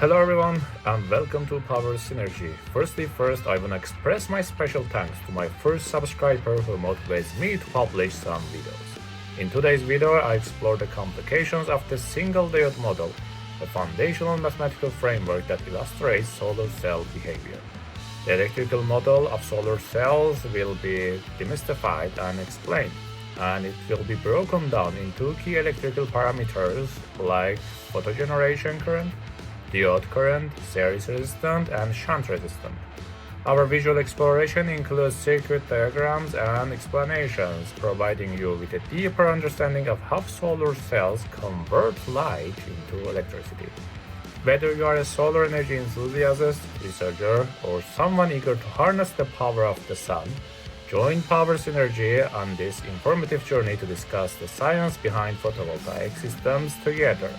Hello everyone and welcome to Power Synergy. First, I want to express my special thanks to my first subscriber who motivates me to publish some videos. In today's video, I explore the complications of the single-diode model, a foundational mathematical framework that illustrates solar cell behavior. The electrical model of solar cells will be demystified and explained, and it will be broken down into key electrical parameters like photogeneration current, diode current, series resistant, and shunt resistant. Our visual exploration includes circuit diagrams and explanations, providing you with a deeper understanding of how solar cells convert light into electricity. Whether you are a solar energy enthusiast, researcher, or someone eager to harness the power of the sun, join Power Synergy on this informative journey to discuss the science behind photovoltaic systems together.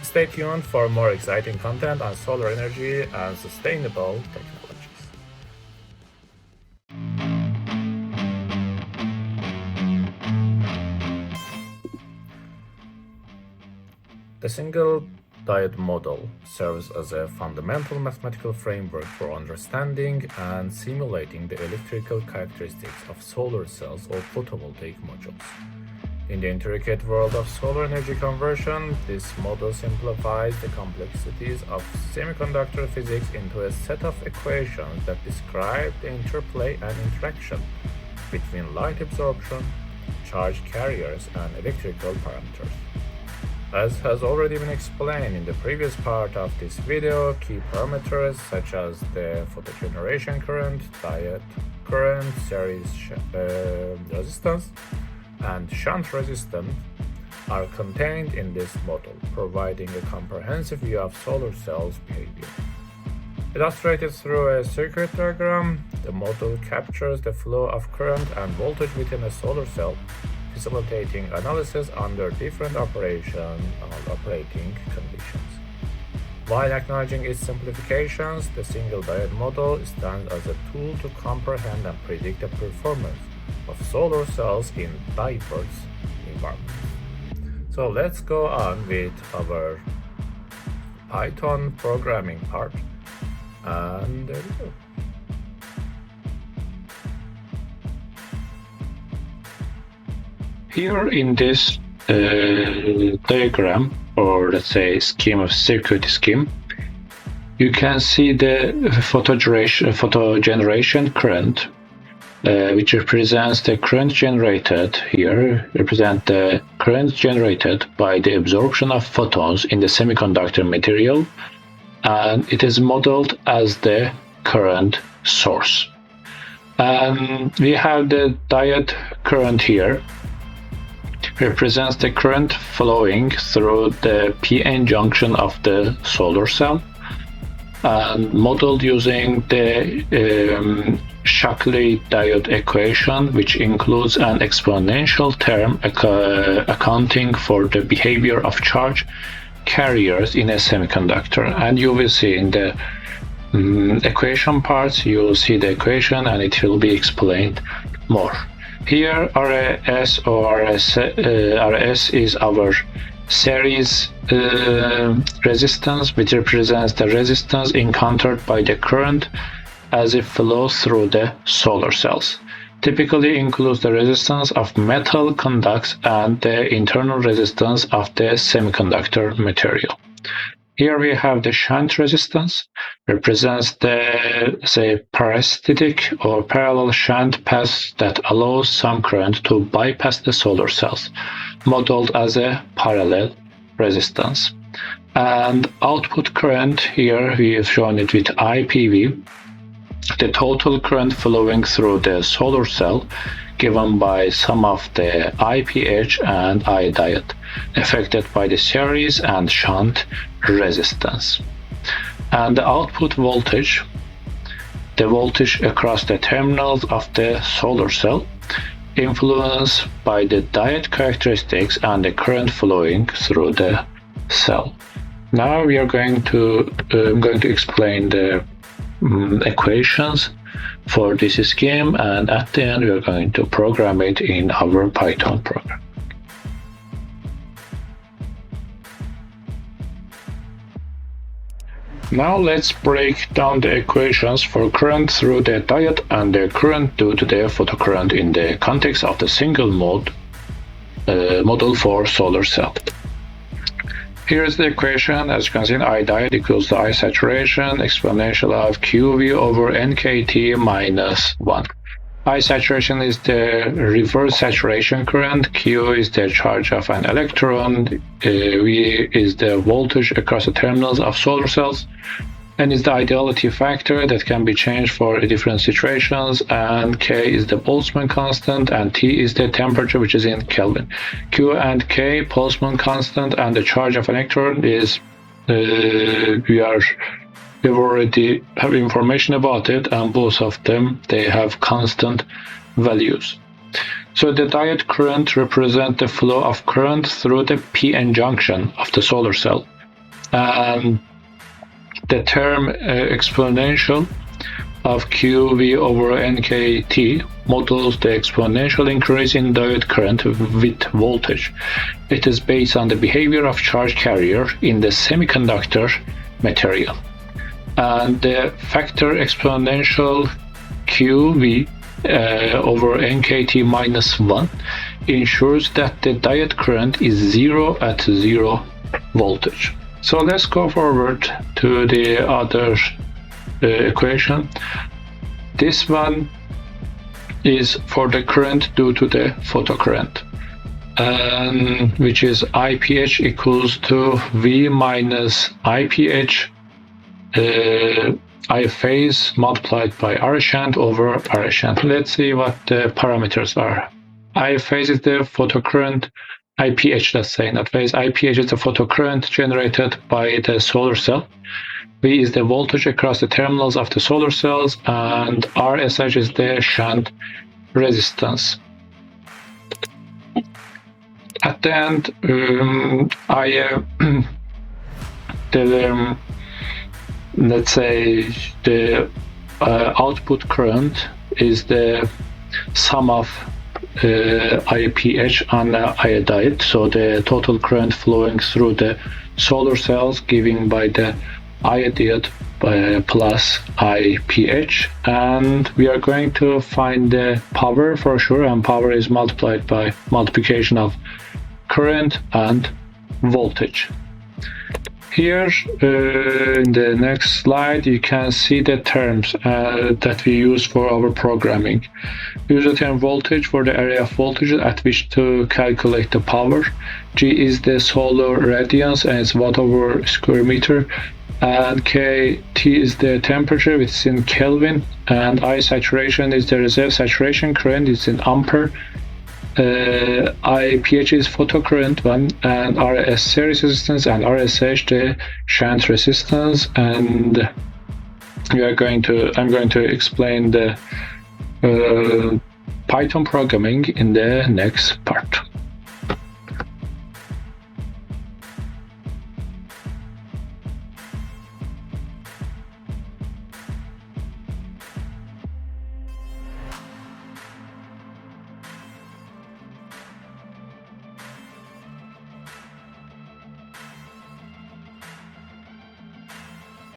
Stay tuned for more exciting content on solar energy and sustainable technologies. The single-diode model serves as a fundamental mathematical framework for understanding and simulating the electrical characteristics of solar cells or photovoltaic modules. In the intricate world of solar energy conversion, this model simplifies the complexities of semiconductor physics into a set of equations that describe the interplay and interaction between light absorption, charge carriers, and electrical parameters. As has already been explained in the previous part of this video, key parameters such as the photogeneration current, diode current, series resistance, and shunt resistance are contained in this model, providing a comprehensive view of solar cells' behavior. Illustrated through a circuit diagram, the model captures the flow of current and voltage within a solar cell, facilitating analysis under different operating conditions. While acknowledging its simplifications, the single-diode model stands as a tool to comprehend and predict the performance of solar cells in diverse environments. So let's go on with our Python programming part, and there we go. Here in this diagram, or let's say circuit scheme, you can see the photogeneration current, which represents the current generated by the absorption of photons in the semiconductor material, and it is modeled as the current source. And we have the diode current here, represents the current flowing through the PN junction of the solar cell, and modeled using the Shockley diode equation, which includes an exponential term accounting for the behavior of charge carriers in a semiconductor. And you will see in the equation parts, you will see the equation and it will be explained more. Here RS is our series resistance, which represents the resistance encountered by the current as it flows through the solar cells. Typically includes the resistance of metal conducts and the internal resistance of the semiconductor material. Here we have the shunt resistance, represents the, parasitic or parallel shunt path that allows some current to bypass the solar cells, modeled as a parallel resistance. And output current, here we have shown it with IPV, the total current flowing through the solar cell, given by sum of the IPH and I diode, affected by the series and shunt resistance. And the output voltage, the voltage across the terminals of the solar cell, influenced by the diode characteristics and the current flowing through the cell. Now we are going to explain the equations for this scheme, and at the end we are going to program it in our Python program. Now let's break down the equations for current through the diode and the current due to the photocurrent in the context of the single mode model for solar cell. Here is the equation. As you can see, I diode equals to I saturation exponential of QV over NKT minus 1. I saturation is the reverse saturation current, Q is the charge of an electron, V is the voltage across the terminals of solar cells, N is the ideality factor that can be changed for different situations, and K is the Boltzmann constant, and T is the temperature, which is in Kelvin. Q and K, Boltzmann constant, and the charge of an electron is we already have information about it, and both of them they have constant values. So the diode current represents the flow of current through the p-n junction of the solar cell, and the term exponential of QV over NKT models the exponential increase in diode current with voltage. It is based on the behavior of charge carrier in the semiconductor material. And the factor exponential QV over NKT minus 1 ensures that the diode current is 0 at 0 voltage. So let's go forward to the other equation. This one is for the current due to the photocurrent, which is IPH equals to V minus IPH I phase multiplied by R shunt over R shunt. Let's see what the parameters are. I phase is the photocurrent, IPH, let's say, not phase. IPH is the photocurrent generated by the solar cell. V is the voltage across the terminals of the solar cells, and RSH is the shunt resistance. At the end, let's say the output current is the sum of IPH and iodide, so the total current flowing through the solar cells given by the iodide plus IPH, and we are going to find the power for sure, and power is multiplied by multiplication of current and voltage. Here in the next slide you can see the terms that we use for our programming. We use the term voltage for the area of voltage at which to calculate the power. G is the solar radiance and it's watt over square meter, and KT is the temperature, which is in Kelvin, and I saturation is the reserve saturation current, it's in ampere. IPH is photocurrent one, and RS series resistance, and RSH the shunt resistance, and I'm going to explain the Python programming in the next part.